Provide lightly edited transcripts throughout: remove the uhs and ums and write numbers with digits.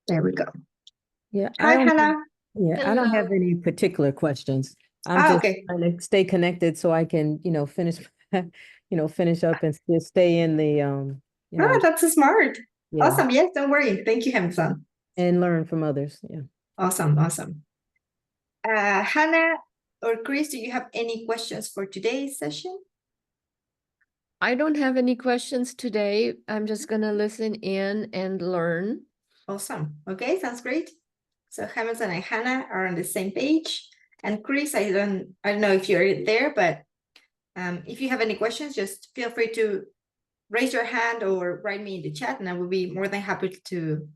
There we go. Yeah, Hi, Hannah. I don't have Hello. any particular questions. I'm Ah, just okay. trying to stay connected so I can, finish, finish up and still stay in the, Ah, that's smart. yeah, Awesome. Yes, don't worry. Thank you, Hamza. and learn from others. Yeah. Awesome, awesome. Hannah or Chris, do you have any questions for today's session? I don't have any questions today. I'm just gonna listen in and learn. Awesome. Okay, sounds great. So Hamza and Hannah are on the same page. And Chris, I don't know if you're there, but if you have any questions, just feel free to raise your hand or write me in the chat, and I will be more than happy to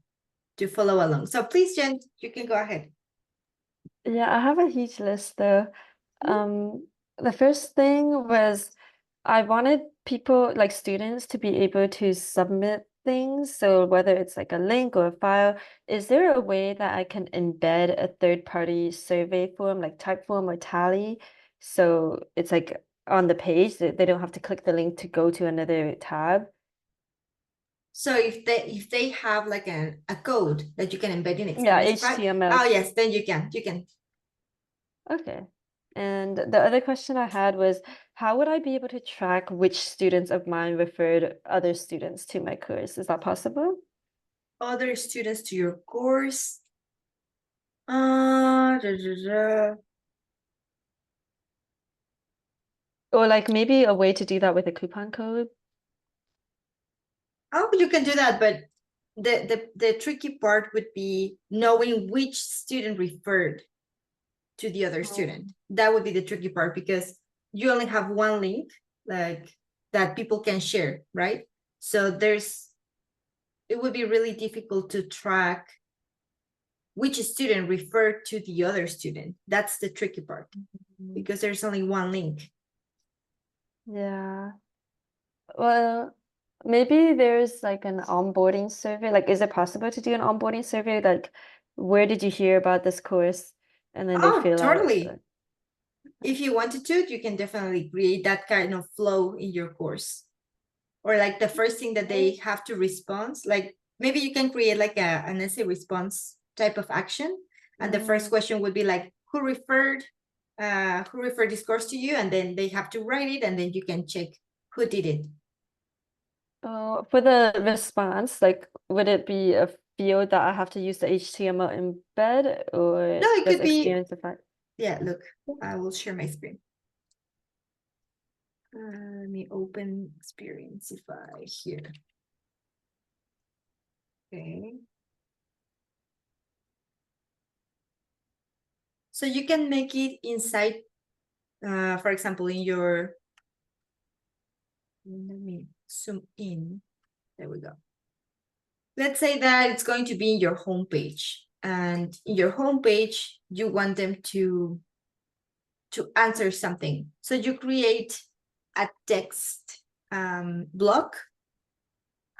follow along. So please, Jen, you can go ahead. Yeah, I have a huge list though. The first thing was I wanted people, like students, to be able to submit things. So whether it's like a link or a file, is there a way that I can embed a third-party survey form, like Typeform or Tally? So it's like on the page, they don't have to click the link to go to another tab. So if they have like a code that you can embed in Yeah, Experienceify, HTML. oh yes, then you can. Okay. And the other question I had was, how would I be able to track which students of mine referred other students to my course? Is that possible? Other students to your course. Or like maybe a way to do that with a coupon code? Oh, you can do that, but the tricky part would be knowing which student referred to the other student. That would be the tricky part because you only have one link like that people can share, right? So it would be really difficult to track which student referred to the other student. That's the tricky part because there's only one link. Yeah. Well, maybe there's like an onboarding survey. Like, is it possible to do an onboarding survey? Like, where did you hear about this course? And then they Oh, fill out. totally. If you wanted to, you can definitely create that kind of flow in your course. Or like the first thing that they have to respond, like maybe you can create like an essay response type of action. And the first question would be like, who referred this course to you? And then they have to write it, and then you can check who did it. Oh, for the response, like, would it be a field that I have to use the HTML embed, or No, it does could be, Experienceify? yeah, look, I will share my screen. Let me open Experienceify here. Okay. So you can make it inside, for example, in your, let me zoom in. There we go. Let's say that it's going to be in your homepage, and in your homepage, you want them to answer something. So you create a text block,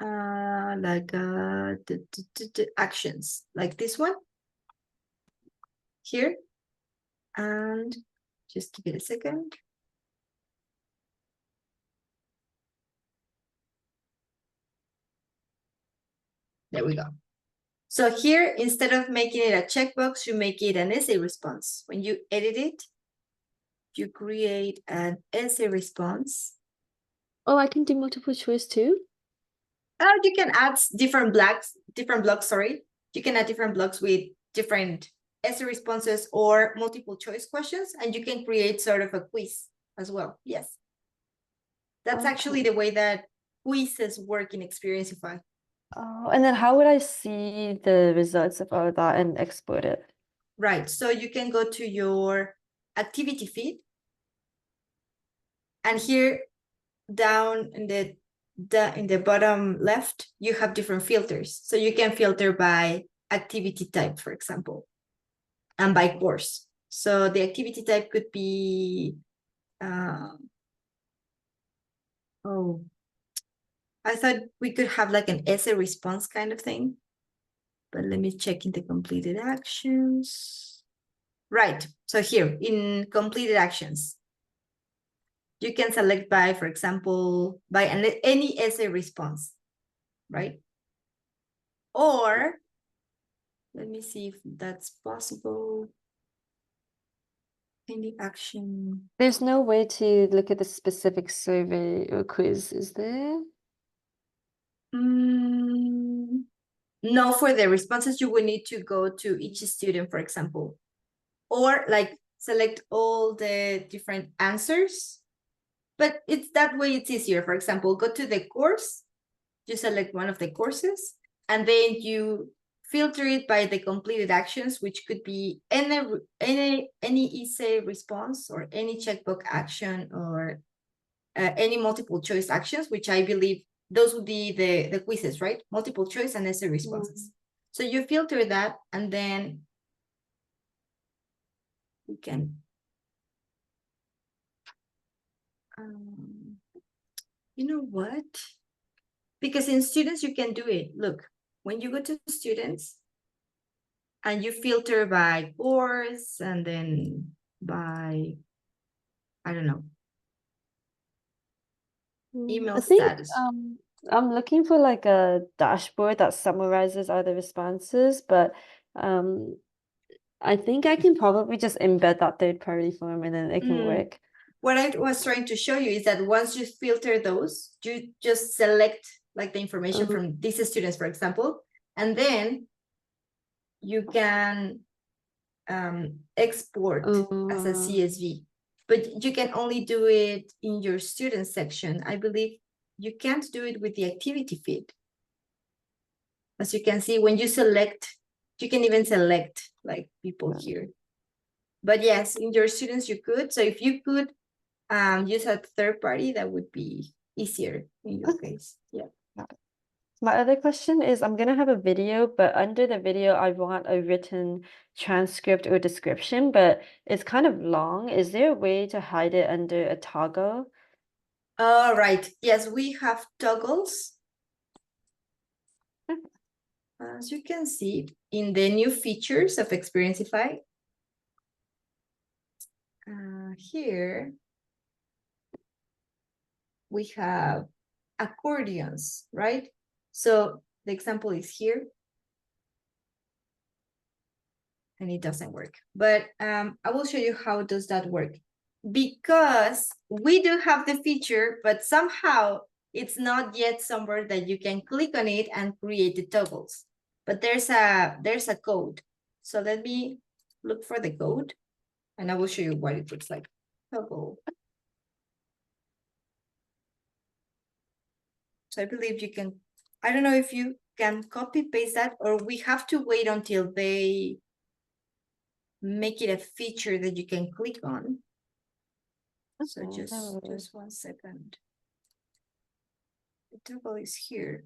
like actions, like this one here, and just give it a second. There we go. So here, instead of making it a checkbox, you make it an essay response. When you edit it, you create an essay response. Oh, I can do multiple choice too? You can add different blocks, sorry. You can add different blocks with different essay responses or multiple choice questions, and you can create sort of a quiz as well. Yes. That's actually the way that quizzes work in Experienceify. Oh, and then how would I see the results of all that and export it? Right. So you can go to your activity feed, and here down in the bottom left, you have different filters. So you can filter by activity type, for example, and by course. So the activity type could be, oh, I thought we could have like an essay response kind of thing, but let me check in the completed actions. Right, so here in completed actions, you can select by, for example, by any essay response, right? Or Let me see if that's possible. Any action. There's no way to look at the specific survey or quiz, is there? No, for the responses, you will need to go to each student, for example. Or like select all the different answers. But it's that way it's easier. For example, go to the course, you select one of the courses, and then you filter it by the completed actions, which could be any essay response or any checkbox action or any multiple choice actions, which I believe those would be the quizzes, right? Multiple choice and essay responses. So you filter that, and then we can you know what? Because in students, you can do it. Look, when you go to students and you filter by course and then by, I don't know, email I think status. I'm looking for like a dashboard that summarizes all the responses, but I think I can probably just embed that third-party form and then it can work. What I was trying to show you is that once you filter those, you just select like the information from these students, for example, and then you can export as a CSV, but you can only do it in your student section. I believe you can't do it with the activity feed. As you can see, when you select, you can even select like people here. But yes, in your students you could. So if you could use a third party, that would be easier in your case. Yeah. My other question is, I'm gonna have a video, but under the video, I want a written transcript or description, but it's kind of long. Is there a way to hide it under a toggle? All right. Yes, we have toggles. As you can see in the new features of Experienceify, here we have accordions, right? So the example is here. And it doesn't work. But I will show you how does that work. Because we do have the feature, but somehow it's not yet somewhere that you can click on it and create the toggles. But there's a code. So let me look for the code and I will show you what it looks like. Toggle. So I believe you can, I don't know if you can copy paste that or we have to wait until they make it a feature that you can click on. So just 1 second. The toggle is here.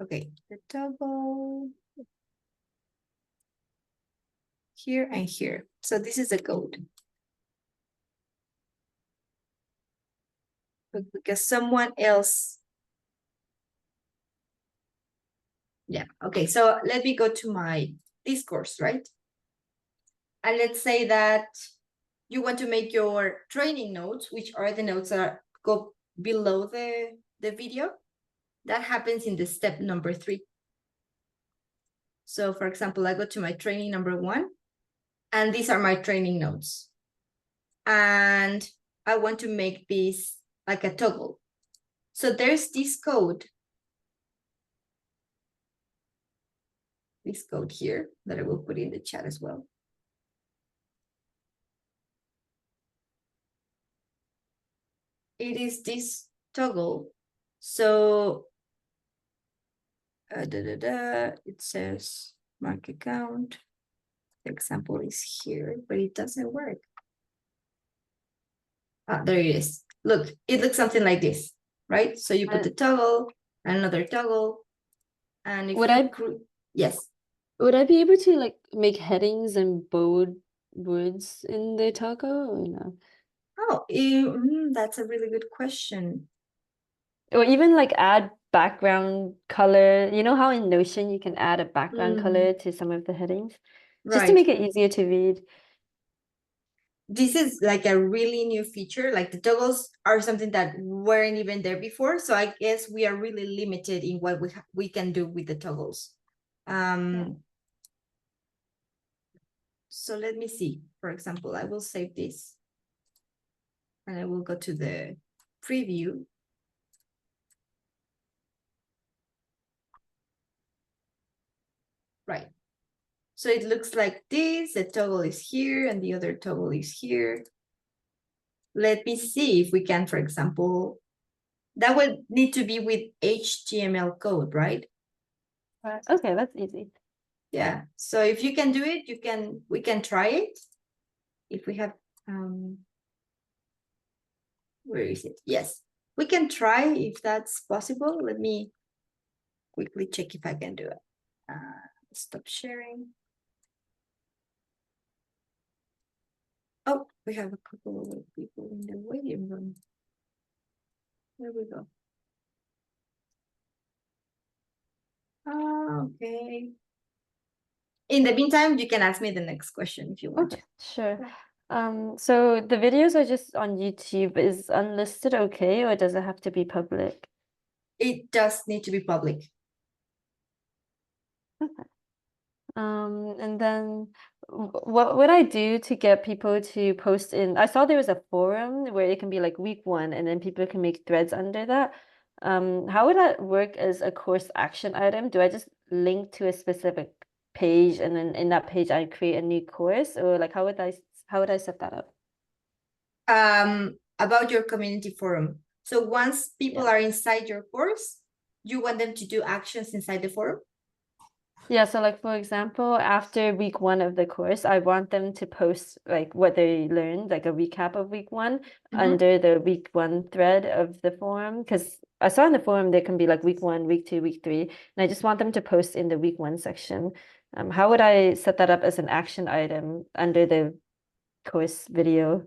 Okay, the toggle here and here. So this is the code. But because someone else. Yeah, okay, so let me go to my discourse, right? And let's say that you want to make your training notes, which are the notes that go below the video. That happens in the step number 3. So for example, I go to my training number 1, and these are my training notes. And I want to make this like a toggle. So there's this code here that I will put in the chat as well. It is this toggle. So it says mark account. The example is here, but it doesn't work. There it is. Look, it looks something like this, right? So you put the toggle, another toggle, and if yes. Would I be able to like make headings and bold words in the toggle or no? Oh, that's a really good question. Or even like add background color. You know how in Notion you can add a background color to some of the headings? Just to make it easier to read. This is like a really new feature. Like the toggles are something that weren't even there before. So I guess we are really limited in what we can do with the toggles. So let me see. For example, I will save this. And I will go to the preview. Right. So it looks like this, the toggle is here and the other toggle is here. Let me see if we can, for example, that would need to be with HTML code, right? Right. Okay, that's easy. Yeah, so if you can do it, we can try it. If we have, where is it? Yes, we can try if that's possible. Let me quickly check if I can do it. Stop sharing. Oh, we have a couple of people in the waiting room. There we go. Okay. In the meantime, you can ask me the next question if you want. Okay, sure. So the videos are just on YouTube. Is unlisted okay, or does it have to be public? It does need to be public. And then what would I do to get people to post in? I saw there was a forum where it can be like week 1, and then people can make threads under that. How would that work as a course action item? Do I just link to a specific page, and then in that page I create a new course, or like how would I set that up? About your community forum. So once people are inside your course, you want them to do actions inside the forum? Yeah, so like for example, after week 1 of the course, I want them to post like what they learned, like a recap of week 1 under the week 1 thread of the forum. Because I saw in the forum there can be like week 1, week 2, week 3, and I just want them to post in the week 1 section. How would I set that up as an action item under the course video?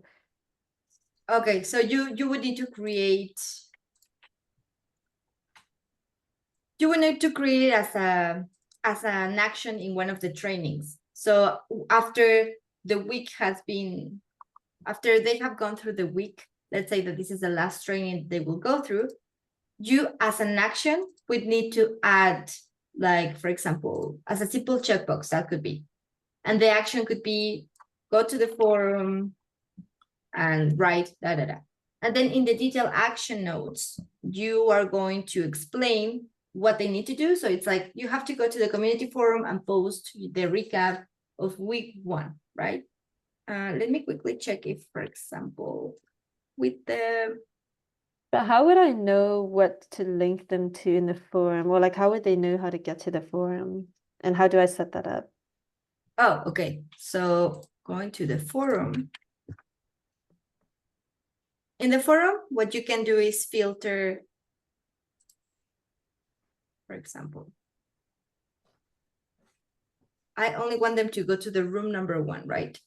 Okay, so you would need to create. You would need to create it as an action in one of the trainings. So after the week has been, after they have gone through the week, let's say that this is the last training they will go through, you as an action would need to add, like, for example, as a simple checkbox, that could be. And the action could be go to the forum and write da da da. And then in the detailed action notes, you are going to explain what they need to do. So it's like you have to go to the community forum and post the recap of week 1, right? Let me quickly check if, for example, with the. But how would I know what to link them to in the forum? Or like how would they know how to get to the forum? And how do I set that up? Oh, okay. So going to the forum. In the forum, what you can do is filter, for example. I only want them to go to the room number 1, right?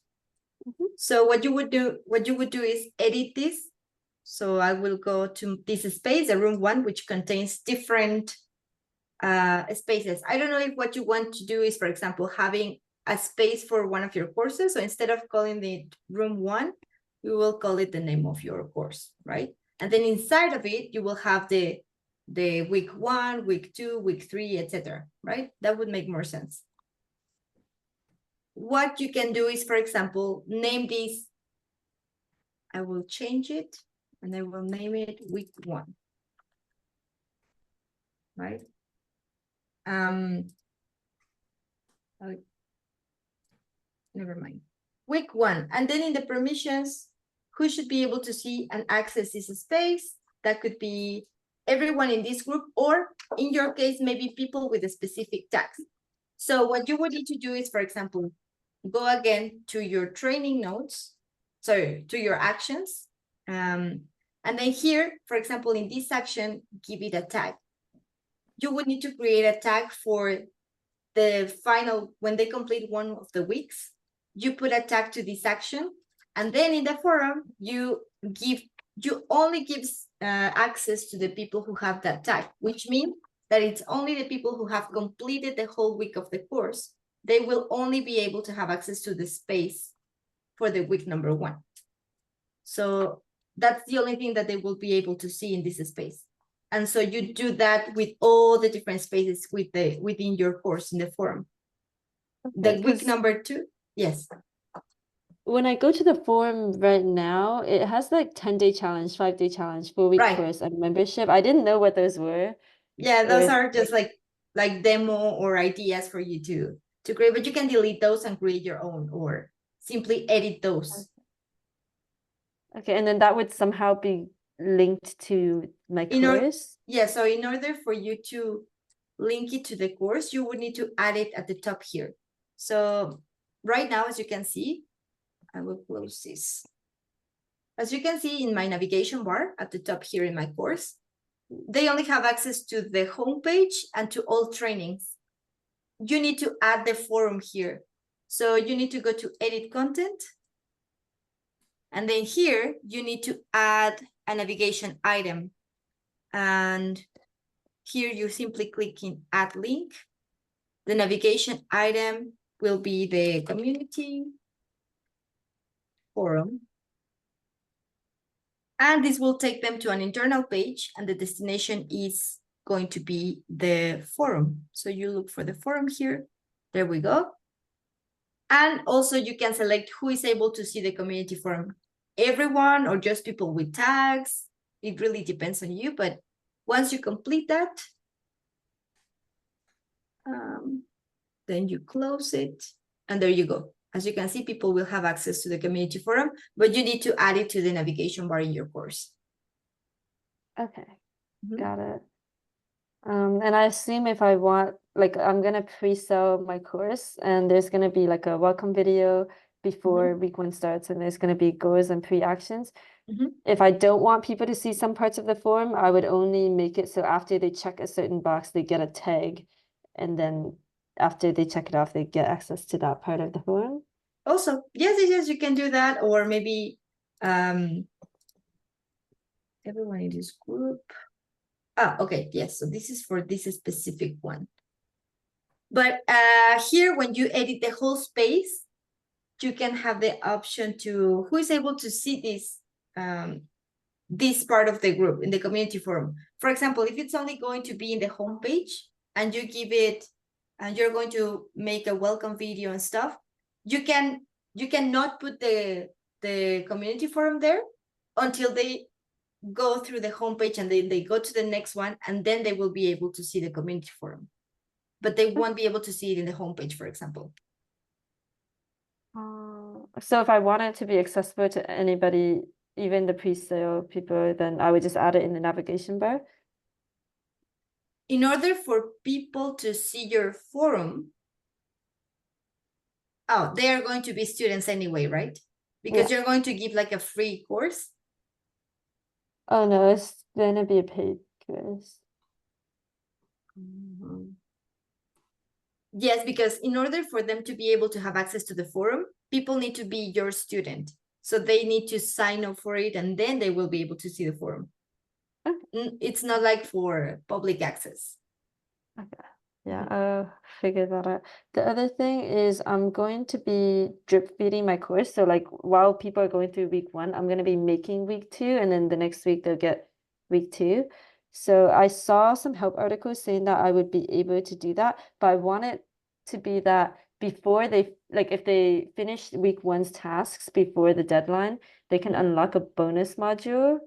So what you would do is edit this. So I will go to this space, the room 1, which contains different spaces. I don't know if what you want to do is, for example, having a space for one of your courses. So instead of calling it room 1, we will call it the name of your course, right? And then inside of it, you will have the week 1, week 2, week 3, etc. Right? That would make more sense. What you can do is, for example, name this. I will change it and I will name it week 1. Right? Never mind. Week 1. And then in the permissions, who should be able to see and access this space? That could be everyone in this group, or in your case, maybe people with a specific tags. So what you would need to do is, for example, go again to your training notes, sorry, to your actions. And then here, for example, in this action, give it a tag. You would need to create a tag for the final, when they complete one of the weeks, you put a tag to this action. And then in the forum, you only gives access to the people who have that tag, which means that it's only the people who have completed the whole week of the course. They will only be able to have access to the space for the week number 1. So that's the only thing that they will be able to see in this space. And so you do that with all the different spaces within your course in the forum. The week number 2. Yes, When I go to the forum right now, it has like 10-day challenge, 5-day challenge, 4-week Right. course, and membership. I didn't know what those were. yeah, Or those is are it just like demo or ideas for you to create, but you can delete those and create your own or simply edit those. okay, and then that would somehow be linked to my In order, course. yeah, so in order for you to link it to the course, you would need to add it at the top here. So right now, as you can see, I will close this. As you can see in my navigation bar at the top here in my course, they only have access to the homepage and to all trainings. You need to add the forum here. So you need to go to edit content. And then here you need to add a navigation item. And here you simply click in add link. The navigation item will be the community forum. And this will take them to an internal page and the destination is going to be the forum. So you look for the forum here. There we go. And also you can select who is able to see the community forum. Everyone or just people with tags. It really depends on you, but once you complete that, then you close it and there you go. As you can see, people will have access to the community forum, but you need to add it to the navigation bar in your course. Okay, Mhm. got it. And I assume if I want, like, I'm gonna pre-sell my course, and there's gonna be like a welcome video before week 1 starts, and there's gonna be goals and pre-actions. Mhm. If I don't want people to see some parts of the form, I would only make it so after they check a certain box, they get a tag, and then after they check it off, they get access to that part of the form. Also, yes, you can do that, or maybe everyone in this group. Okay, yes, so this is for this specific one. But here, when you edit the whole space, you can have the option to who is able to see this part of the group in the community forum. For example, if it's only going to be in the homepage and you give it, and you're going to make a welcome video and stuff, you cannot put the community forum there until they go through the homepage and then they go to the next one and then they will be able to see the community forum. But they won't be able to see it in the homepage, for example. So if I want it to be accessible to anybody, even the pre-sale people, then I would just add it in the navigation bar. In order for people to see your forum, they are going to be students anyway, right? Because Yeah. you're going to give like a free course. Oh no, it's gonna be a paid course. Yes, because in order for them to be able to have access to the forum, people need to be your student. So they need to sign up for it and then they will be able to see the forum. Okay. It's not like for public access. Yeah, I'll figure that out. The other thing is I'm going to be drip feeding my course. So like while people are going through week 1, I'm gonna be making week 2, and then the next week they'll get week 2. So I saw some help articles saying that I would be able to do that, but I want it to be that before they, like if they finish week 1's tasks before the deadline, they can unlock a bonus module.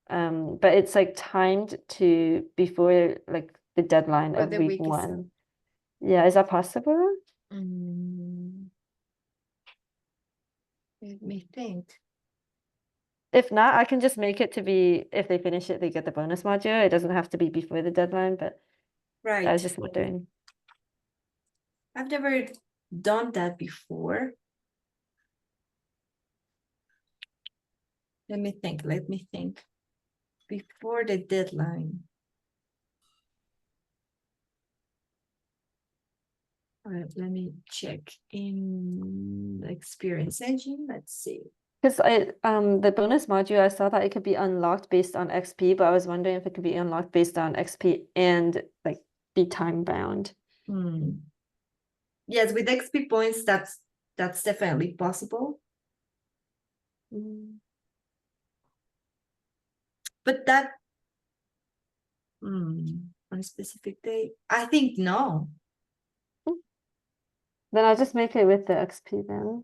But it's like timed to before like the deadline For of the week week is- 1. Yeah, is that possible? Let me think. If not, I can just make it to be if they finish it, they get the bonus module. It doesn't have to be before the deadline, but I Right. was just wondering. I've never done that before. Let me think. Before the deadline. All right, let me check in the experience engine. Let's see. Because the bonus module, I saw that it could be unlocked based on XP, but I was wondering if it could be unlocked based on XP and like be time bound. Yes, with XP points, that's definitely possible. But that on a specific day, I think no. Then I'll just make it with the XP then.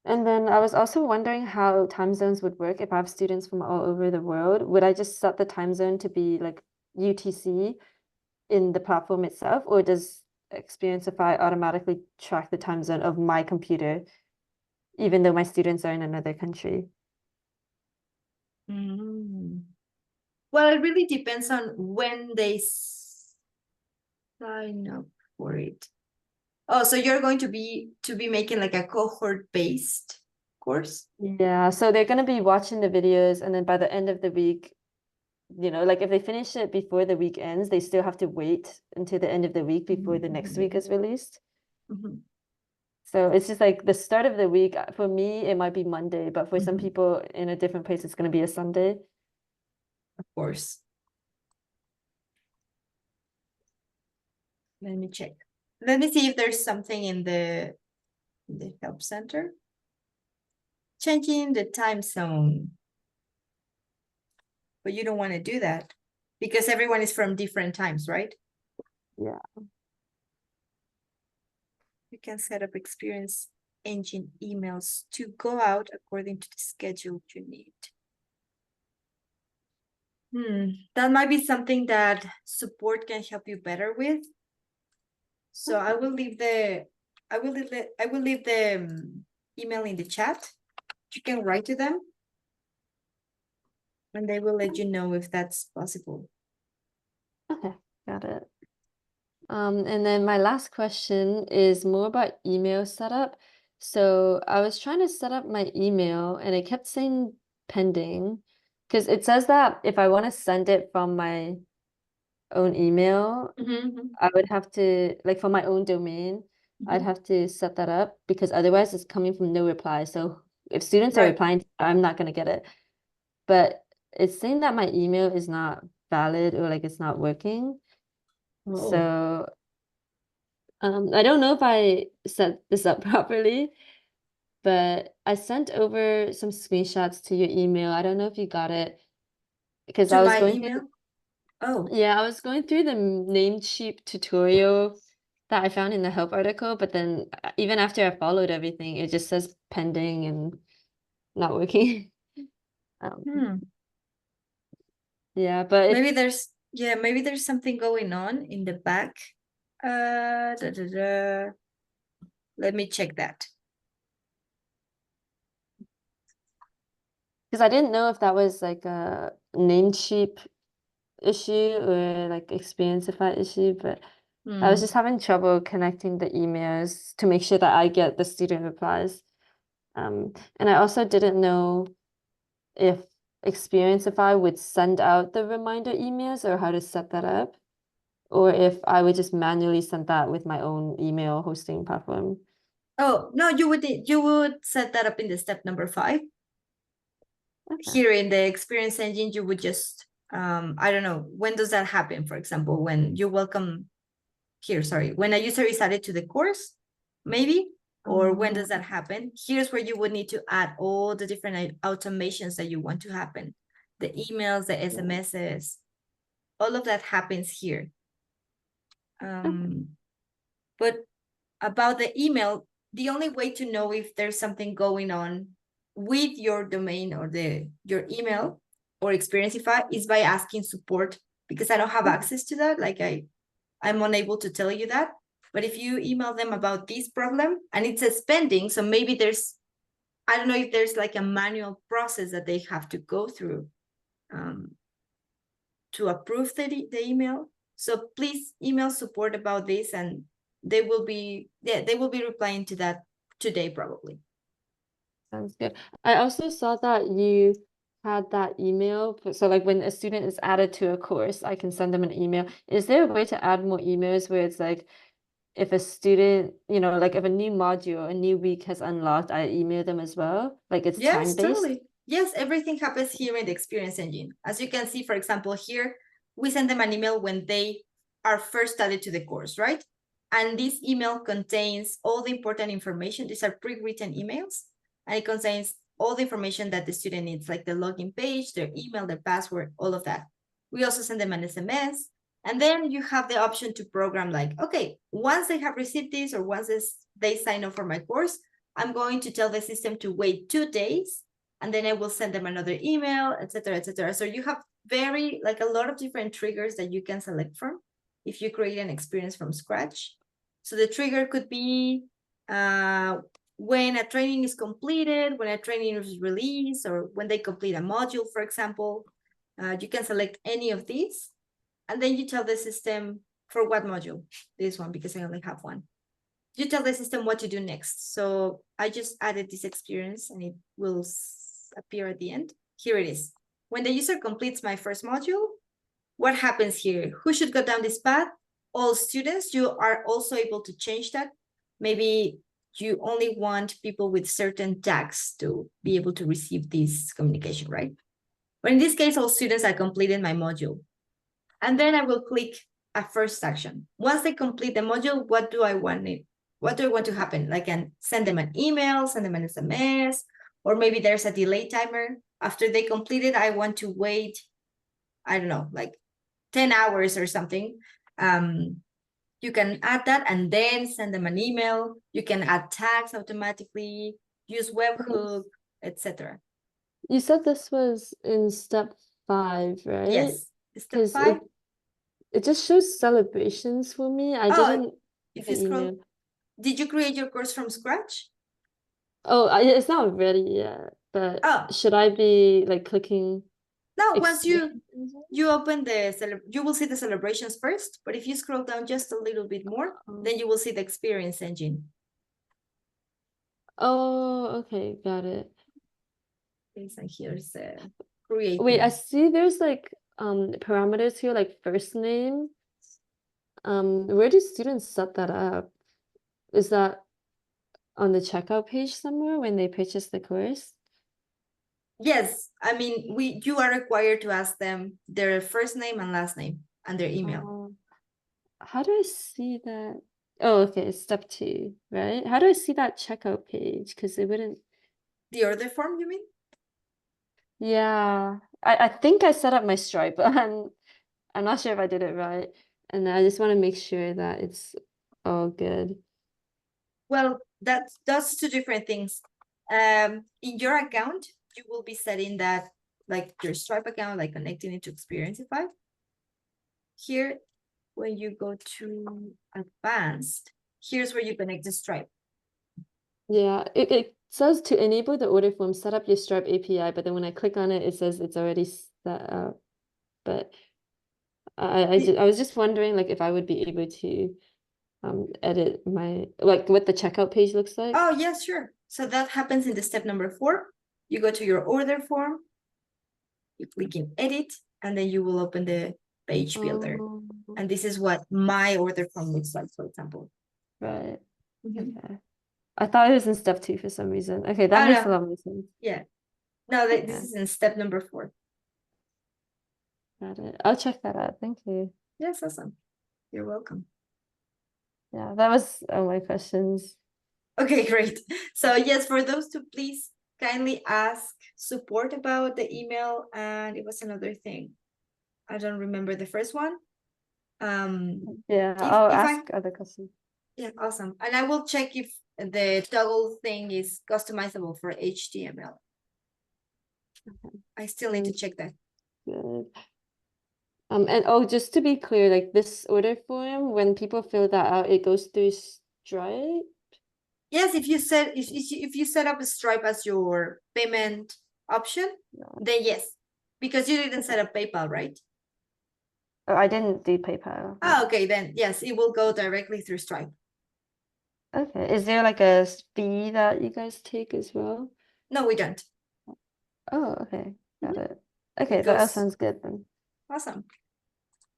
And then I was also wondering how time zones would work if I have students from all over the world. Would I just set the time zone to be like UTC in the platform itself, or does Experienceify automatically track the time zone of my computer, even though my students are in another country? Well, it really depends on when they sign up for it. Oh, so you're going to be making like a cohort-based course? Yeah, so they're gonna be watching the videos, and then by the end of the week, like if they finish it before the week ends, they still have to wait until the end of the week before the next week is released. Mhm. So it's just like the start of the week. For me, it might be Monday, but for some Mhm. people in a different place, it's gonna be a Sunday. Of course. Let me check. Let me see if there's something in the help center. Changing the time zone. But you don't want to do that because everyone is from different times, right? Yeah. You can set up Experience Engine emails to go out according to the schedule you need. That might be something that support can help you better with. So I will leave the email in the chat. You can write to them and they will let you know if that's possible. Okay, got it. And then my last question is more about email setup. So I was trying to set up my email and it kept saying pending because it says that if I want to send it from my own email, I would have to, like for my own domain, I'd have to set that up because otherwise it's coming from no reply. So if students are Right. replying, I'm not going to get it. But it's saying that my email is not valid or like it's not working. Oh. So I don't know if I set this up properly, but I sent over some screenshots to your email. I don't know if you got it because I To was my going through, email? Oh, yeah, I was going through the Namecheap tutorial that I found in the help article, but then even after I followed everything, it just says pending and not working. Yeah, but maybe there's something going on in the back. Let me check that. because I didn't know if that was like a Namecheap issue or like Experienceify issue, but I was just having trouble connecting the emails to make sure that I get the student replies. And I also didn't know if Experienceify would send out the reminder emails or how to set that up, or if I would just manually send that with my own email hosting platform. Oh, no, you would set that up in the step number 5. Okay. Here in the Experience Engine, you would just, I don't know, when does that happen? For example, when you welcome here, sorry, when a user is added to the course, maybe, or when does that happen? Here's where you would need to add all the different automations that you want to happen. The emails, the SMSs, all of that happens here. But about the email, the only way to know if there's something going on with your domain or your email or Experienceify is by asking support, because I don't have access to that. Like I'm unable to tell you that. But if you email them about this problem and it says pending, so maybe I don't know if there's like a manual process that they have to go through to approve the email. So please email support about this and they will be replying to that today probably. Sounds good. I also saw that you had that email. So like when a student is added to a course, I can send them an email. Is there a way to add more emails where it's like if a student, like if a new module, a new week has unlocked, I email them as well? Like it's Yes, time-based? totally. Yes, everything happens here in the Experience Engine. As you can see, for example, here, we send them an email when they are first added to the course, right? And this email contains all the important information. These are pre-written emails, and it contains all the information that the student needs, like the login page, their email, their password, all of that. We also send them an SMS And then you have the option to program like, okay, once they have received this or once they sign up for my course, I'm going to tell the system to wait 2 days, and then I will send them another email, etc., etc. So you have like a lot of different triggers that you can select from if you create an experience from scratch. So the trigger could be when a training is completed, when a training is released, or when they complete a module, for example. You can select any of these, and then you tell the system for what module. This one, because I only have one. You tell the system what to do next. So I just added this experience and it will appear at the end. Here it is. When the user completes my first module, what happens here? Who should go down this path? All students. You are also able to change that. Maybe you only want people with certain tags to be able to receive this communication, right? But in this case, all students are completing my module. And then I will click a first action. Once they complete the module, what do I want to happen? Like, I can send them an email, send them an SMS, or maybe there's a delay timer. After they complete it, I want to wait, I don't know, like 10 hours or something. You can add that and then send them an email. You can add tags automatically, use webhook, etc. You said this was in step 5, right? Yes, step 'Cause 5. it just shows celebrations for me. I Oh, didn't if get you scroll, email. did you create your course from scratch? Oh, it's not ready yet, but Oh, should I be like clicking no, once experience? you open you will see the celebrations first, but if you scroll down just a little bit more, Oh. then you will see the experience engine. Oh, okay, got it. Okay, so here's creating. Wait, I see there's like parameters here, like first name. Where do students set that up? Is that on the checkout page somewhere when they purchase the course? Yes, I mean, you are required to ask them their first name and last name and their email. How do I see that? Oh, okay, it's step 2, right? How do I see that checkout page? Because it wouldn't. The order form, you mean? Yeah, I think I set up my Stripe, but I'm not sure if I did it right. And I just want to make sure that it's all good. Well, that's 2 different things. In your account, you will be setting that, like your Stripe account, like connecting it to Experienceify. Here, when you go to advanced, here's where you connect the Stripe. Yeah, it says to enable the order form, set up your Stripe API, but then when I click on it, it says it's already set up. But I was just wondering like if I would be able to edit my what the checkout page looks like. Oh, yes, sure. So that happens in the step number 4. You go to your order form, you click in edit, and then you will open the page builder. Oh, And this is what my order form looks like, for example. right. Mhm. Okay. I thought it was in step 2 for some reason. Okay, that Oh, makes a no. lot more sense. Yeah. No, this Okay. is in step number 4. Got it. I'll check that out. Thank you. Yes, awesome. You're welcome. Yeah, that was all my questions. Okay, great. So yes, for those 2, please kindly ask support about the email. And it was another thing. I don't remember the first one. Yeah, If I'll I ask other questions. Yeah, awesome. And I will check if the toggle thing is customizable for HTML. I still need to check that. Good. And oh, just to be clear, like this order form, when people fill that out, it goes through Stripe. Yes, if you set up a Stripe as your payment option, then yes, because you didn't set up PayPal, right? Oh, I didn't do PayPal. Oh, okay, then yes, it will go directly through Stripe. Okay. Is there like a fee that you guys take as well? No, we don't. Oh, okay. Got it. Okay, that all goes- sounds good then. Awesome.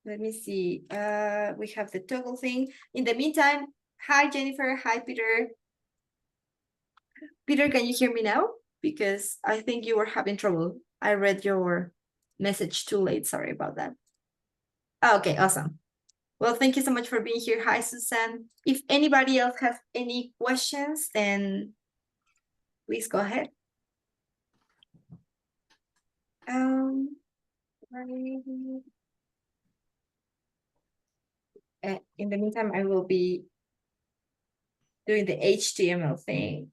Let me see. We have the toggle thing. In the meantime, hi Jennifer, hi Peter. Peter, can you hear me now? Because I think you were having trouble. I read your message too late. Sorry about that. Oh, okay, awesome. Well, thank you so much for being here. Hi, Susan. If anybody else has any questions, then please go ahead. In the meantime, I will be doing the HTML thing.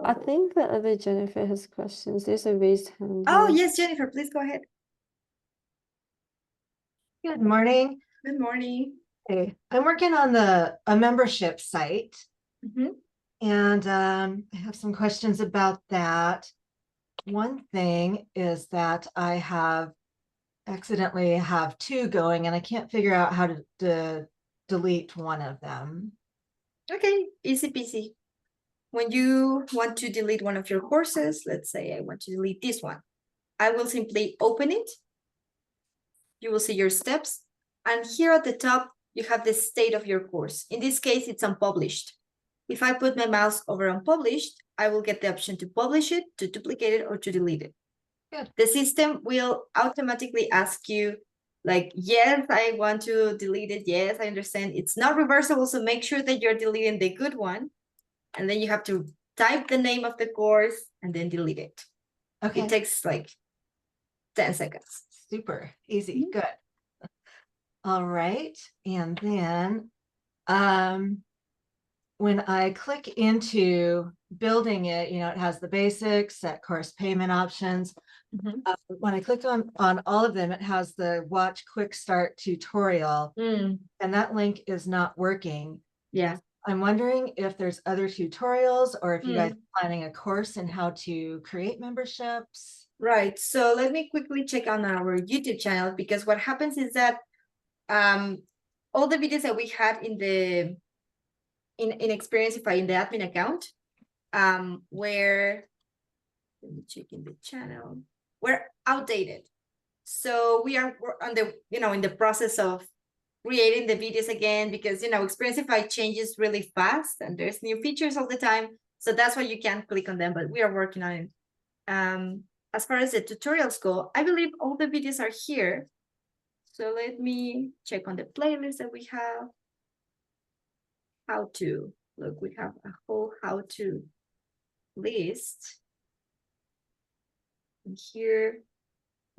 I think the other Jennifer has questions. There's a raised hand. Oh, here. yes, Jennifer, please go ahead. Good morning. Good morning. Hey, I'm working on a membership site Mhm. and I have some questions about that. One thing is that I have accidentally have two going and I can't figure out how to delete one of them. Okay, easy peasy. When you want to delete one of your courses, let's say I want to delete this one, I will simply open it. You will see your steps. And here at the top, you have the state of your course. In this case, it's unpublished. If I put my mouse over unpublished, I will get the option to publish it, to duplicate it, or to delete it. Good. The system will automatically ask you, like, yes, I want to delete it. Yes, I understand. It's not reversible, so make sure that you're deleting the good one. And then you have to type the name of the course and then delete it. Okay, It takes like 10 seconds. super easy, good. All right, and then when I click into building it, it has the basics, set course payment options. When I click on all of them, it has the watch quick start tutorial, and that link is not working. Yeah. I'm wondering if there's other tutorials or if you guys Hmm. are planning a course in how to create memberships. Right. So let me quickly check on our YouTube channel, because what happens is that all the videos that we had in the in Experienceify in the admin account were, let me check in the channel, were outdated. So we are on the in the process of creating the videos again, because Experienceify changes really fast and there's new features all the time. So that's why you can't click on them, but we are working on it. As far as the tutorials go, I believe all the videos are here. So let me check on the playlist that we have. How to, look, we have a whole how to list. And here,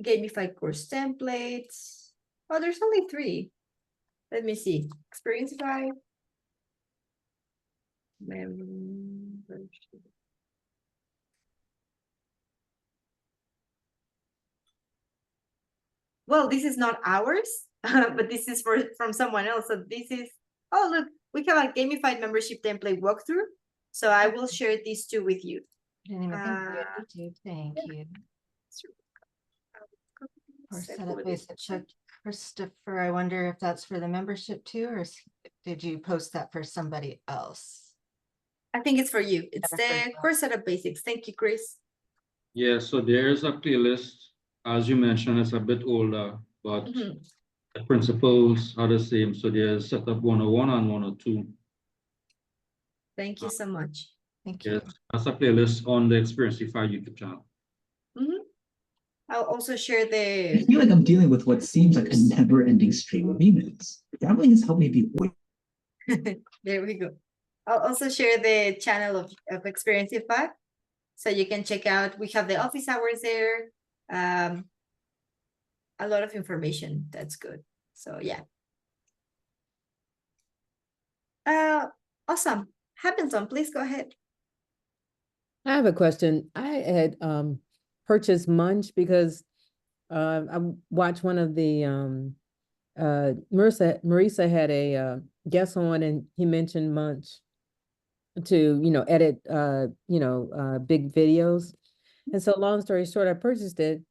gamified course templates. Oh, there's only 3. Let me see. Experienceify. Membership. Well, this is not ours, but this is from someone else. So this is, oh, look, we have a gamified membership template walkthrough. So I will share these 2 with you. Didn't even think of YouTube. Thank you. Or set up basic check. Christopher, I wonder if that's for the membership too, or did you post that for somebody else? I think it's for you. It's Never heard the of course setup basics. Thank you, Chris. Yeah, so there's a playlist, as you mentioned, it's a bit older, but Mhm. the principles are the same. So there's setup 101 and 102. Thank you so much. Thank you. Yes, that's a playlist on the Experienceify YouTube channel. I'll also share I the, feel like I'm dealing with what seems like a never-ending stream of emails. Dabbling has helped me be way there we go. I'll also share the channel of Experienceify, so you can check out. We have the office hours there. A lot of information. That's good. So yeah. Awesome. Hamilton, please go ahead. I have a question. I had purchased Munch because I watched one of the Marisa had a guest on, and he mentioned Munch to edit big videos. And so long story short, I purchased it,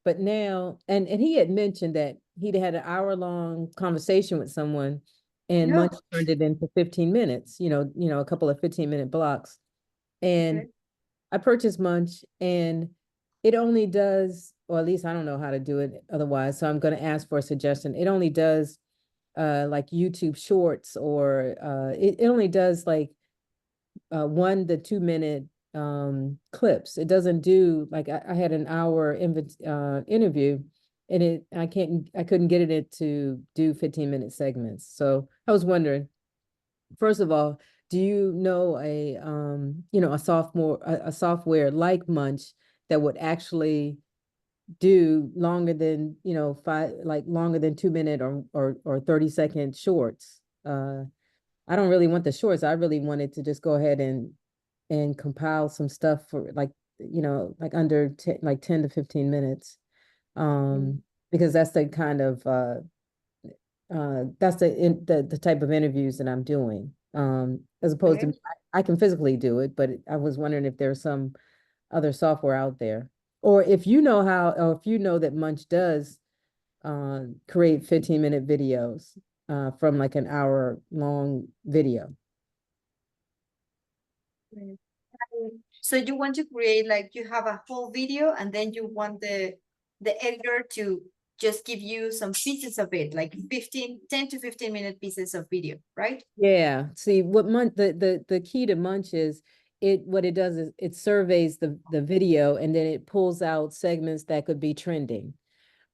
but now and he had mentioned that he'd had an hour-long conversation with someone, and Yeah. Munch turned it into 15 minutes, a couple of 15-minute blocks. And Okay. I purchased Munch, and it only does, or at least I don't know how to do it otherwise, so I'm going to ask for a suggestion. It only does like YouTube Shorts, or it only does like 1 to 2 minute clips. It doesn't do like I had an hour interview, and I couldn't get it to do 15-minute segments. So I was wondering, first of all, do you know a software like Munch that would actually do longer than, you know, longer than 2 minute or 30-second shorts. I don't really want the shorts. I really wanted to just go ahead and compile some stuff for like, you know, like under 10 to 15 minutes. Because that's the kind of that's the type of interviews that I'm doing. As opposed to Okay. I can physically do it, but I was wondering if there's some other software out there. Or if you know how, or if you know that Munch does create 15-minute videos from like an hour long video. So you want to create like you have a whole video and then you want the editor to just give you some pieces of it, like 10 to 15-minute pieces of video, right? Yeah, see what Munch the key to Munch is what it does is it surveys the video and then it pulls out segments that could be trending.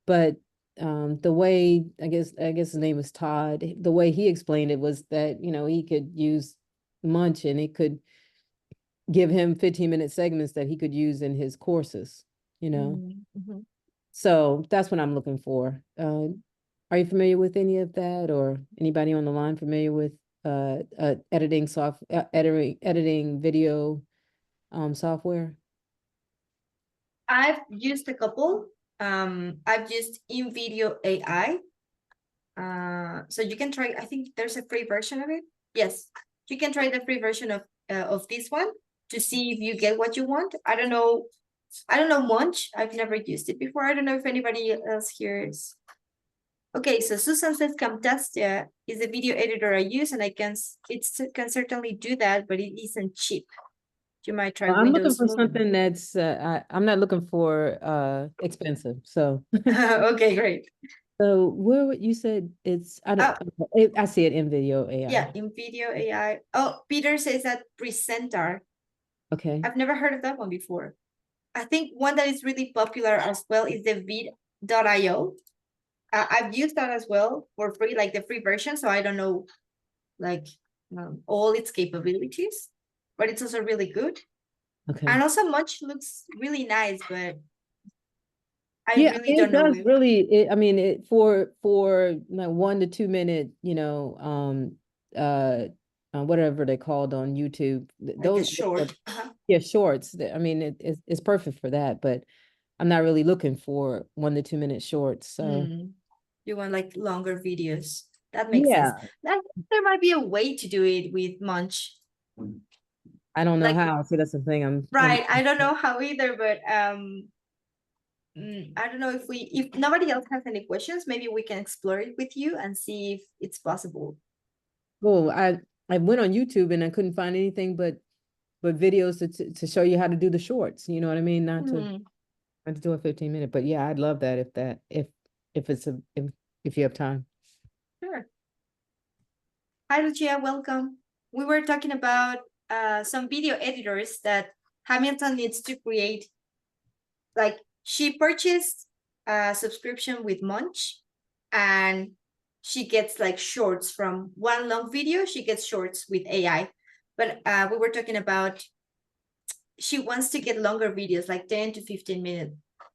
But the way I guess his name was Todd, the way he explained it was that, you know, he could use Munch and it could give him 15-minute segments that he could use in his courses, you know. Mhm. So that's what I'm looking for. Are you familiar with any of that, or anybody on the line familiar with editing video software? I've used a couple. I've used InVideo AI. So you can try, I think there's a free version of it. Yes, you can try the free version of this one to see if you get what you want. I don't know Munch. I've never used it before. I don't know if anybody else here is. Okay, so Susan says Camtasia is the video editor I use, and can certainly do that, but it isn't cheap. You might try Well, I'm looking Windows for Movie. something that's I'm not looking for expensive. So Okay, great. so where you said it's I see it in video AI. Yeah, InVideo AI. Oh, Peter says that Presentar. Okay. I've never heard of that one before. I think one that is really popular as well is the vid.io. I've used that as well for free, like the free version. So I don't know, like all its capabilities, but it's also really good. Okay. And also Munch looks really nice, but I Yeah, really it don't know. does really. I mean, it for like 1 to 2 minute, you know, whatever they called on YouTube. Like the Those short. yeah, shorts. I mean, it's perfect for that, but I'm not really looking for 1 to 2 minute shorts. So You want like longer videos. That makes yeah, sense. There might be a way to do it with Munch. I don't know Like, how. See, that's the thing. Right. I don't know how either, but I don't know if nobody else has any questions, maybe we can explore it with you and see if it's possible. Well, I went on YouTube and I couldn't find anything but videos to show you how to do the shorts. You know what I mean? Not to do a 15-minute, but yeah, I'd love that if you have time. Sure. Hi, Lucia, welcome. We were talking about some video editors that Hamilton needs to create. Like, she purchased a subscription with Munch, and she gets like shorts from one long video. She gets shorts with AI, but we were talking about she wants to get longer videos, like 10 to 15-minute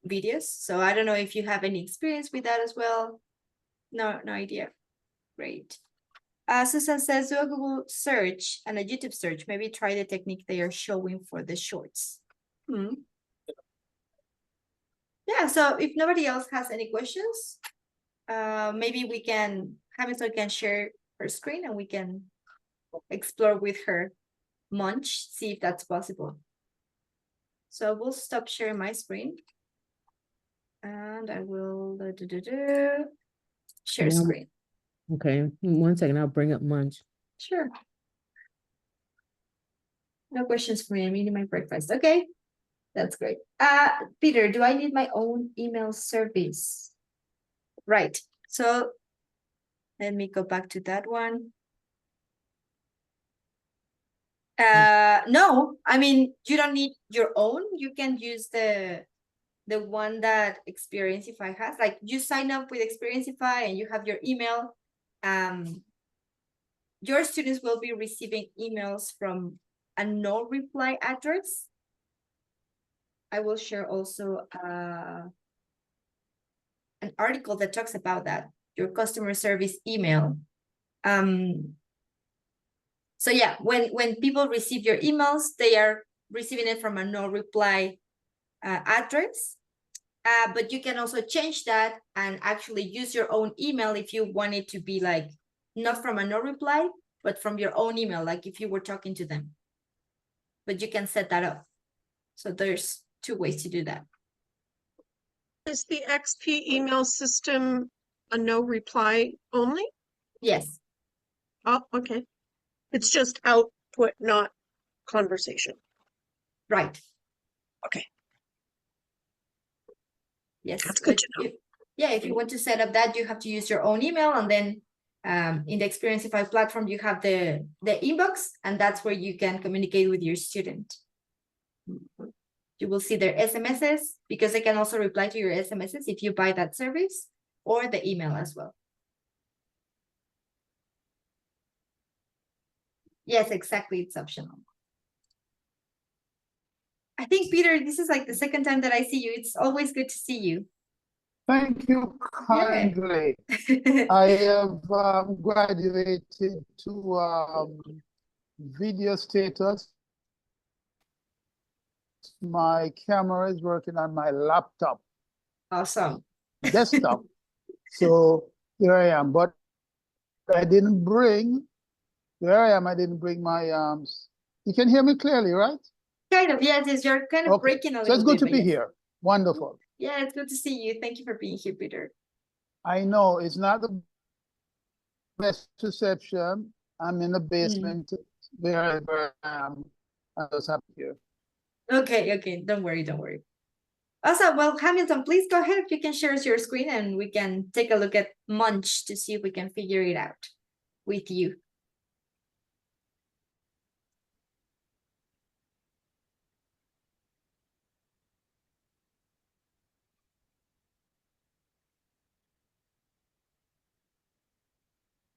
videos. So I don't know if you have any experience with that as well. No idea. Great. Susan says, do a Google search and a YouTube search. Maybe try the technique they are showing for the shorts. Yeah, so if nobody else has any questions, maybe Hamilton can share her screen and we can explore with her Munch, see if that's possible. So we'll stop sharing my screen. And I will share screen. Okay, 1 second, I'll bring up Munch. Sure. No questions for me. I'm eating my breakfast. Okay, that's great. Peter, do I need my own email service? Right. So let me go back to that one. No, I mean, you don't need your own. You can use the one that Experienceify has. Like, you sign up with Experienceify and you have your email. Your students will be receiving emails from a no reply address. I will share also an article that talks about that, your customer service email. So yeah, when people receive your emails, they are receiving it from a no reply address. But you can also change that and actually use your own email if you want it to be like not from a no reply, but from your own email, like if you were talking to them. But you can set that up. So there's 2 ways to do that. Is the XP email system a no reply only? Yes, Oh, okay. It's just output, not conversation. right. Okay. Yes. That's good but to know. Yeah, if you want to set up that, you have to use your own email, and then in the Experienceify platform, you have the inbox, and that's where you can communicate with your student. You will see their SMSs, because they can also reply to your SMSs if you buy that service, or the email as well. Yes, exactly. It's optional. I think, Peter, this is like the second time that I see you. It's always good to see you. Thank you kindly. I have graduated to video status. My camera is working on my laptop, Awesome. desktop. So here I am, but I didn't bring, where I am, I didn't bring my, you can hear me clearly, right? Kind of, yes, you're kind of Okay, breaking a so it's little good bit, to but be yes. here. Wonderful. Yeah, it's good to see you. Thank you for being here, Peter. I know it's not the best reception. I'm in the basement wherever I am. I was happy here. Okay, don't worry, don't worry. Awesome. Well, Hamilton, please go ahead if you can share us your screen, and we can take a look at Munch to see if we can figure it out with you.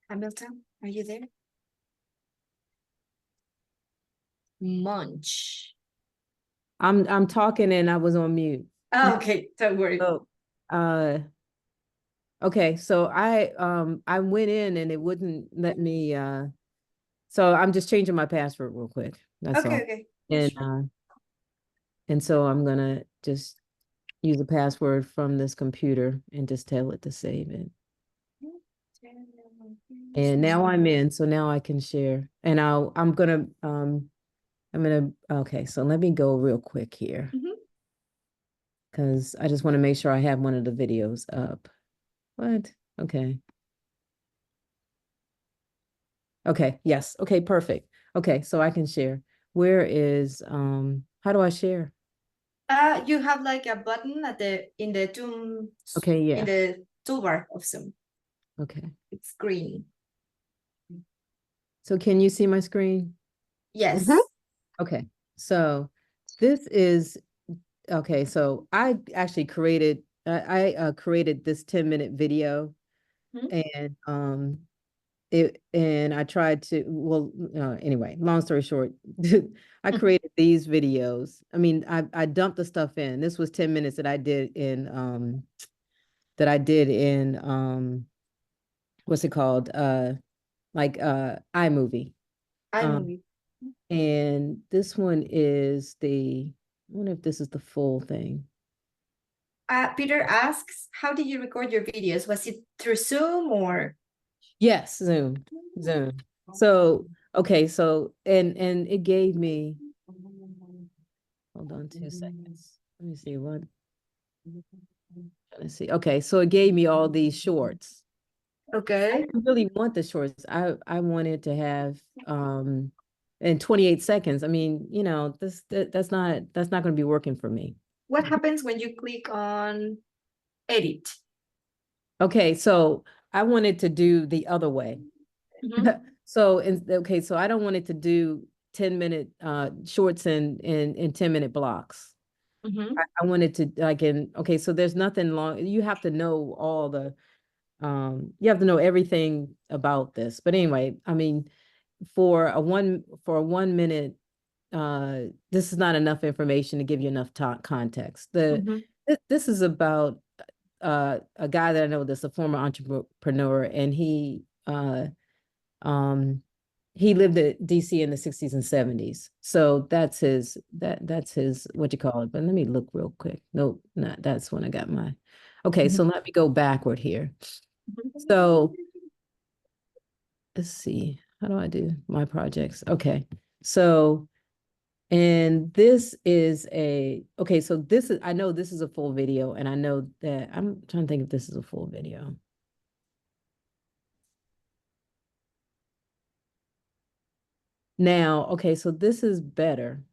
Hamilton, are you there? Munch. I'm talking and I was on mute. Oh, okay, don't worry. So, okay, so I went in and it wouldn't let me, so I'm just changing my password real quick. That's all. Okay. Yeah, And, sure. and so I'm gonna just use a password from this computer and just tell it to save it. And now I'm in, so now I can share. And okay, so let me go real quick here. Because I just want to make sure I have one of the videos up. What? Okay. Okay, yes. Okay, perfect. Okay, so I can share. Where is, how do I share? You have like a button at in the Zoom. Okay, yeah. In the toolbar of Zoom. Okay. It's green. So can you see my screen? Yes. Okay, so this is, okay, so I actually created, I created this 10-minute video and and I tried to, well, anyway, long story short, I created these videos. I mean, I dumped the stuff in. This was 10 minutes that I did in, what's it called? Like iMovie. iMovie. And this one is I wonder if this is the full thing. Peter asks, how did you record your videos? Was it through Zoom or? Yes, Zoom. So, okay, so, and it gave me, hold on 2 seconds. Let me see what. Let's see. Okay, so it gave me all these shorts. Okay. I didn't really want the shorts. I wanted to have in 28 seconds. I mean, you know, that's not going to be working for me. What happens when you click on edit? Okay, so I wanted to do the other way. So, okay, so I don't want it to do 10-minute shorts in 10-minute blocks. I wanted to like okay, so there's nothing long. You have to know all the, you have to know everything about this. But anyway, I mean, for a 1 minute, this is not enough information to give you enough context. This is about a guy that I know that's a former entrepreneur, and he lived at DC in the 60s and 70s. So that's his what you call it. But let me look real quick. Nope, not that's when I got my okay, so let me go backward here. So let's see, how do I do my projects? Okay, so and this is okay, so this is, I know this is a full video, and I know that I'm trying to think if this is a full video. Now, okay, so this is better.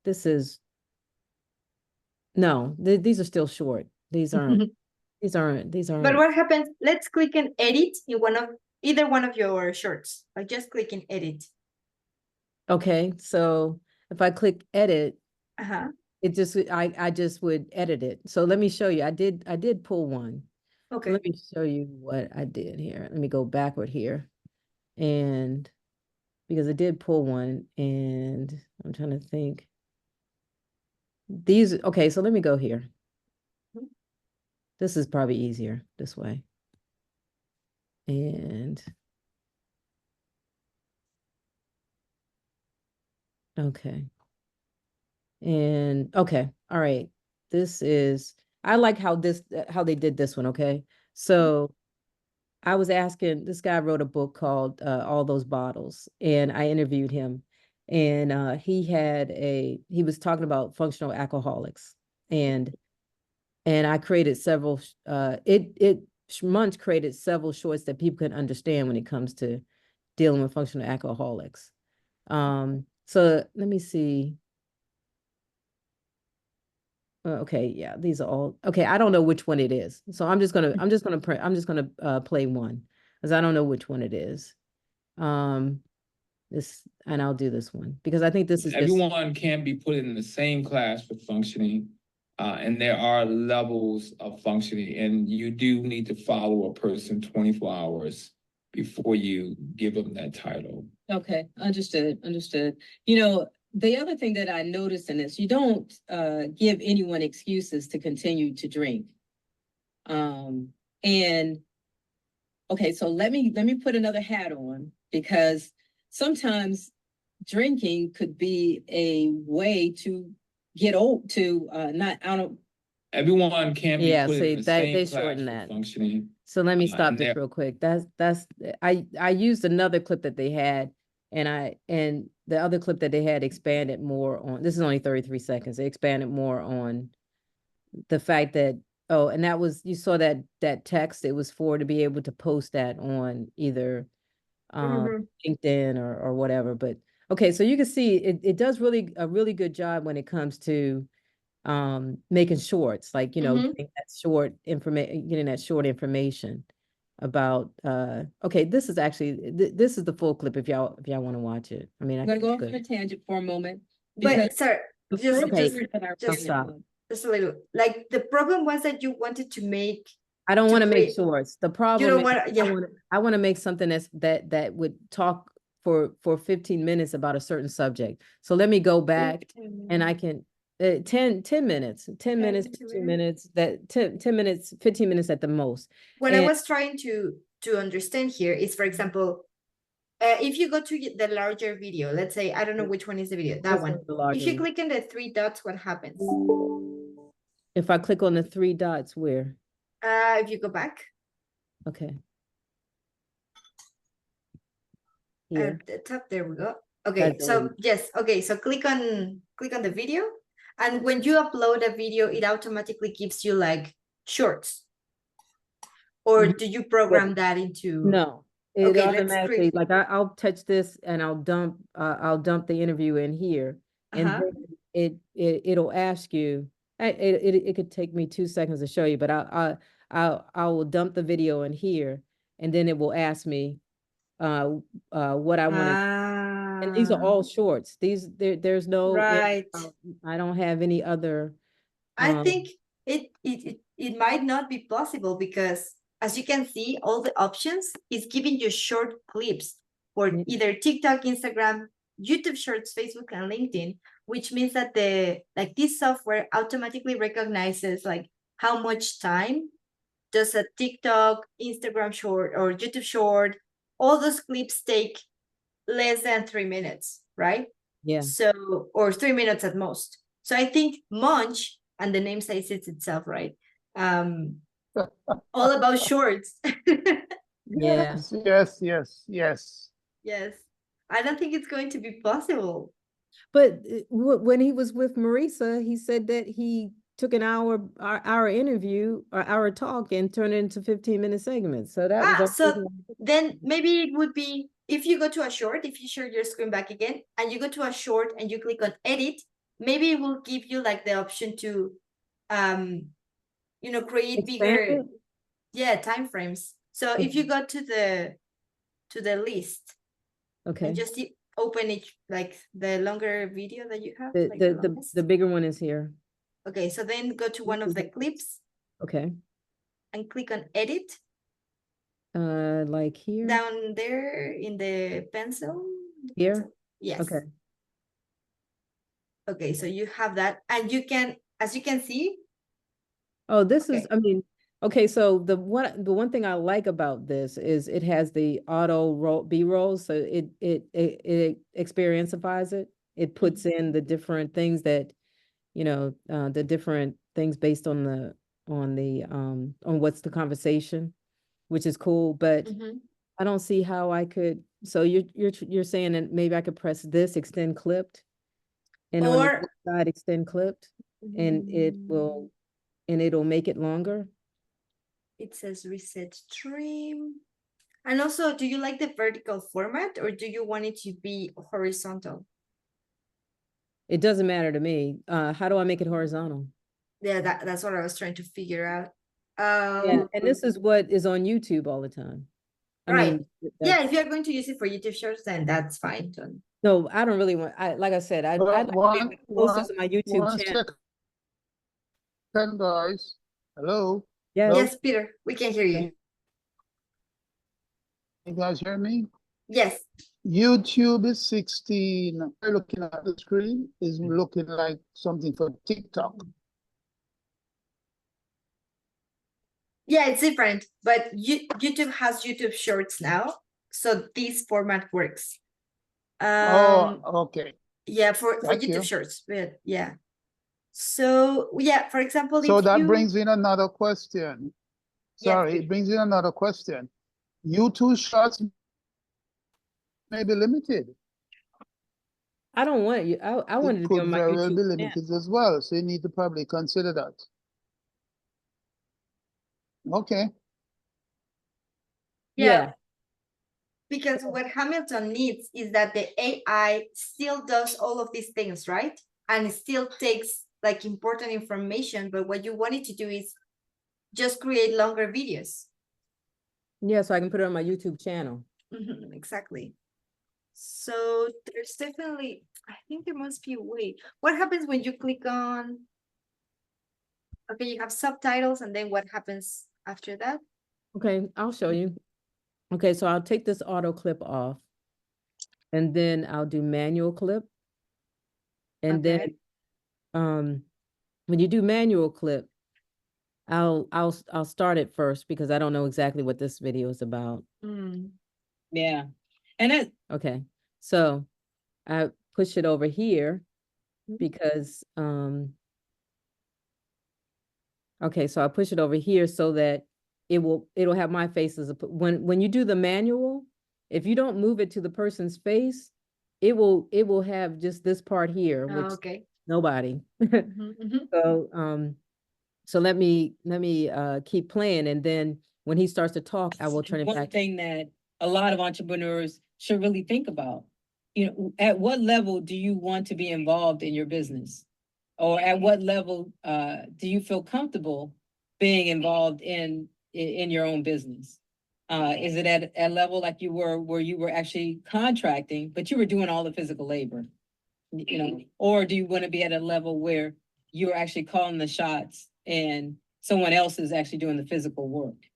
This is, no, these are still short. These aren't, But what happens? Let's click and edit in either one of your shorts. Like just click and edit. Okay, so if I click edit, Uh-huh. it just, I just would edit it. So let me show you. I did pull one. Okay. Let me show you what I did here. Let me go backward here. And because I did pull one, and I'm trying to think. These, okay, so let me go here. This is probably easier this way. And okay. And okay, all right. This is, I like how they did this one, okay? So I was asking, this guy wrote a book called All Those Bottles, and I interviewed him, and he was talking about functional alcoholics, and I created several Munch created several shorts that people can understand when it comes to dealing with functional alcoholics. So let me see. Okay, yeah, these are all okay. I don't know which one it is, so I'm just gonna play one because I don't know which one it is. This, and I'll do this one because I think this is everyone can't be put in the same class for functioning, and there are levels of functioning, and you do need to follow a person 24 hours before you give them that title. Okay, understood. You know, the other thing that I noticed in this, you don't give anyone excuses to continue to drink. And okay, so let me put another hat on, because sometimes drinking could be a way to get old, to not, I don't. Everyone can't be put in the same they class shorten for that. functioning. So let me stop and this there- real quick. I used another clip that they had, and the other clip that they had expanded more on, this is only 33 seconds. They expanded more on the fact that, oh, and that was, you saw that text, it was to be able to post that on either LinkedIn or whatever. But okay, so you can see it does a really good job when it comes to making shorts, like, you know, getting that short information about okay, this is actually this is the full clip if y'all want to watch it. I mean, I'm gonna go off on a tangent for a moment. But sir, just Just a little, like the problem was that you wanted to make, I don't to want to make create- shorts. The problem don't is wanna- I want to make something that would talk for 15 minutes about a certain subject. So let me go back and I can 10 minutes, 10 minutes, 15 minutes, 10 minutes, 15 minutes at the most. What I was trying to understand here is, for example, if you go to the larger video, let's say, I don't know which one is the video, that one. If you click on the 3 dots, what happens? If I click on the 3 dots, where? If you go back. Okay. At the top, there we go. Okay, so yes, okay, so click on the video, and when you upload a video, it automatically gives you like shorts. Or do you program that into? No, it automatically, like I'll touch this and I'll dump the interview in here, and then it'll ask you. It could take me 2 seconds to show you, but I will dump the video in here, and then it will ask me what I want to, and these are all shorts. There's no, right. I don't have any other. I think it might not be possible, because as you can see, all the options is giving you short clips for either TikTok, Instagram, YouTube Shorts, Facebook, and LinkedIn. which means that this software automatically recognizes like how much time does a TikTok, Instagram short, or YouTube short, all those clips take less than 3 minutes, right? Yeah. So, or 3 minutes at most. So I think Munch, and the name says it itself, right? All about shorts. Yeah. Yes. Yes. I don't think it's going to be possible. But when he was with Marisa, he said that he took an hour interview or hour talk and turned it into 15-minute segments. So that was So then maybe it would be, if you go to a short, if you share your screen back again and you go to a short and you click on edit, maybe it will give you like the option to create bigger time frames. So if you go to the list, okay, and just open it, like the longer video that you have, like the bigger one is here. Okay, so then go to one of the clips. Okay. And click on edit. Like here. Down there in the pencil. Here? Yes. Okay. Okay, so you have that, and you can, as you can see. Oh, this is, I mean, okay, so the one thing I like about this is it has the auto B-roll, so it experientifies it. It puts in the different things that, the different things based on on what's the conversation, which is cool, but I don't see how I could, so you're saying that maybe I could press this extend clipped and on the side extend clipped and it'll make it longer. It says reset stream. And also, do you like the vertical format or do you want it to be horizontal? It doesn't matter to me. How do I make it horizontal? Yeah, that's what I was trying to figure out. Yeah, and this is what is on YouTube all the time. I mean, yeah, if you're going to use it for YouTube shorts, then that's fine. No, I don't really want, like I said, I'd like to be closer to my YouTube channel. Guys, hello? Yes. Yes, Peter, we can hear you. You guys hear me? Yes. YouTube is 16. Looking at the screen is looking like something for TikTok. Yeah, it's different, but YouTube has YouTube Shorts now, so this format works. Okay. Yeah, for YouTube Shorts, but yeah. So yeah, for example, so that brings in another question. Sorry, it brings in another question. YouTube Shorts may be limited. I don't want you. I wanted to be on my YouTube. It could very well be limited as well, so you need to probably consider that. Okay. Yeah. Because what Hamilton needs is that the AI still does all of these things, right? And it still takes like important information, but what you want it to do is just create longer videos. Yeah, so I can put it on my YouTube channel. Exactly. So there's definitely, I think there must be a way. What happens when you click on, okay, you have subtitles, and then what happens after that? Okay, I'll show you. Okay, so I'll take this auto clip off and then I'll do manual clip. And then when you do manual clip, I'll start it first because I don't know exactly what this video is about. Yeah. And okay, so I push it over here because okay, so I push it over here so that it'll have my face as a, when you do the manual, if you don't move it to the person's face, it will have just this part here, which nobody. So let me keep playing, and then when he starts to talk, I will turn it back. One thing that a lot of entrepreneurs should really think about, at what level do you want to be involved in your business? Or at what level do you feel comfortable being involved in your own business? Is it at a level like you were where you were actually contracting, but you were doing all the physical labor? Or do you want to be at a level where you're actually calling the shots and someone else is actually doing the physical work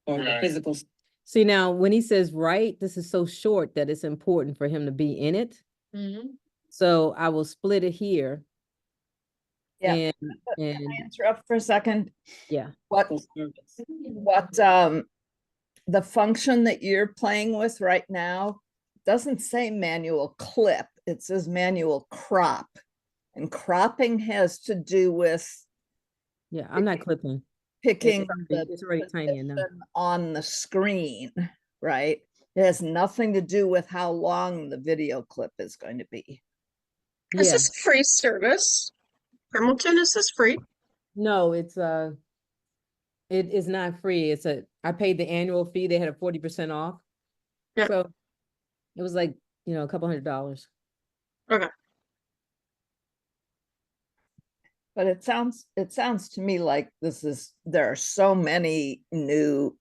or the physical? See, now when he says this is so short that it's important for him to be in it. So I will split it here. Yeah. And, Can and I interrupt for a second? yeah. What, the function that you're playing with right now doesn't say manual clip, it says manual crop. And cropping has to do with Yeah, I'm not clipping. picking It's already tiny enough. position on the screen, right? It has nothing to do with how long the video clip is going to be. Is Yeah, this a free service? Hamilton, is this free? no, it's it is not free. I paid the annual fee. They had a 40% off. Yeah. So it was like, a couple $100. Okay. But it sounds to me like there are so many new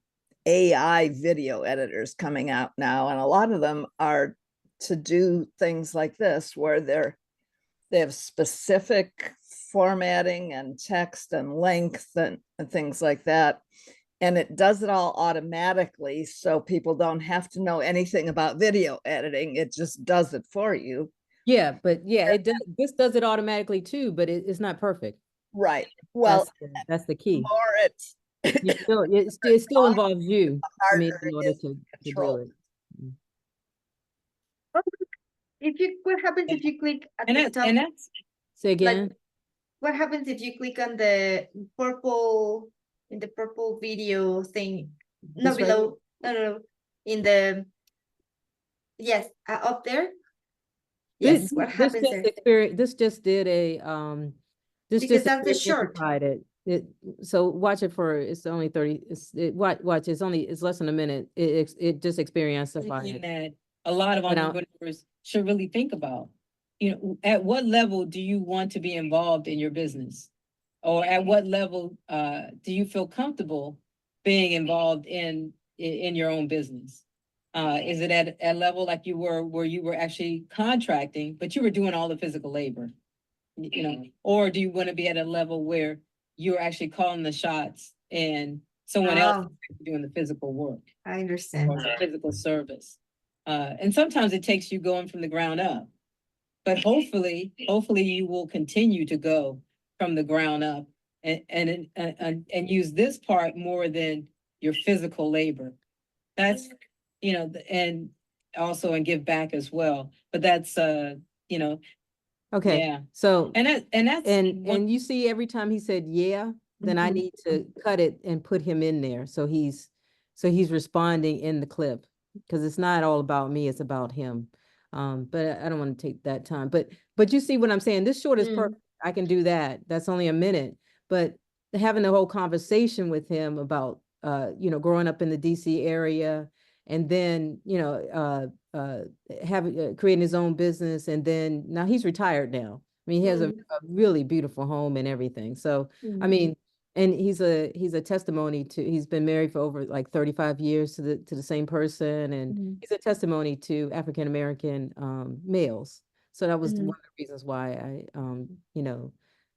AI video editors coming out now, and a lot of them are to do things like this, where they have specific formatting and text and length and things like that. And it does it all automatically, so people don't have to know anything about video editing. It just does it for you. Yeah, but yeah, this does it automatically too, but it's not perfect. Right. Well, that's the key. More it's it still involves you, I mean, in order to do control. it. What happens if you click at And the that, top? and that's, Say again? What happens if you click on the purple, in the purple video thing? No, This right below, no, in the, yes, up there? Yes, what happens there? This just did a, this Because just that's the short. simplified it. So watch it for, it's only 30, watch, it's less than a minute. It just experienced something that a lot of You know- entrepreneurs should really think about. At what level do you want to be involved in your business? Or at what level do you feel comfortable being involved in your own business? Is it at a level like you were, where you were actually contracting, but you were doing all the physical labor? Or do you want to be at a level where you're actually calling the shots and someone else is doing the physical work? I understand. Or the physical service. And sometimes it takes you going from the ground up. But hopefully you will continue to go from the ground up and use this part more than your physical labor. That's, and also and give back as well. But that's Okay, yeah. so. that's And you see, every time he said, yeah, then I need to cut it and put him in there. So he's responding in the clip, because it's not all about me, it's about him. But I don't want to take that time, but you see what I'm saying? This short is perfect. I can do that. That's only a minute, but having the whole conversation with him about, growing up in the DC area, and then, creating his own business. And then now he's retired now. I mean, he has a really beautiful home and everything. So, I mean, and he's a testimony to, he's been married for over like 35 years to the same person. And he's a testimony to African-American males. So that was one of the reasons why I,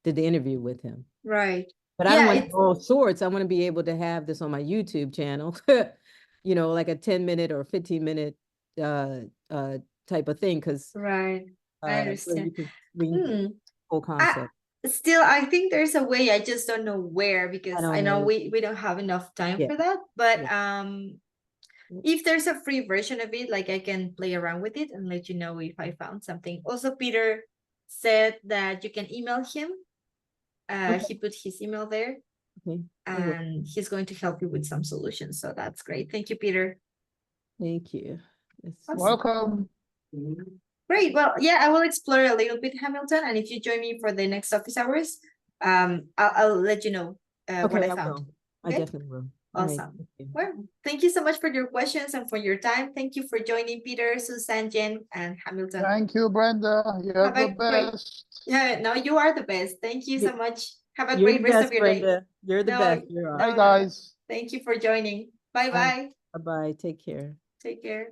did the interview with him. Right. But I don't want to go all shorts. I want to be able to have this on my YouTube channel, like a 10-minute or 15-minute type of thing. Because right, I understand. Whole concept. Still, I think there's a way. I just don't know where, because I know we don't have enough time for that. But if there's a free version of it, like, I can play around with it and let you know if I found something. Also, Peter said that you can email him. He put his email there. And he's going to help you with some solutions. So that's great. Thank you, Peter. Thank you. Awesome. Welcome. Great. Well, yeah, I will explore a little bit Hamilton. And if you join me for the next office hours, I'll let you know what I found. I definitely will. Awesome. Well, thank you so much for your questions and for your time. Thank you for joining Peter, Susan, Jen, and Hamilton. Thank you, Brenda. You're Have a the great- best. Yeah, no, you are the best. Thank you so much. Have a You're great the rest best, of your day. Brenda. You're the No, best. You are. Bye, guys. Thank you for joining. Bye-bye. Bye-bye. Take care. Take care.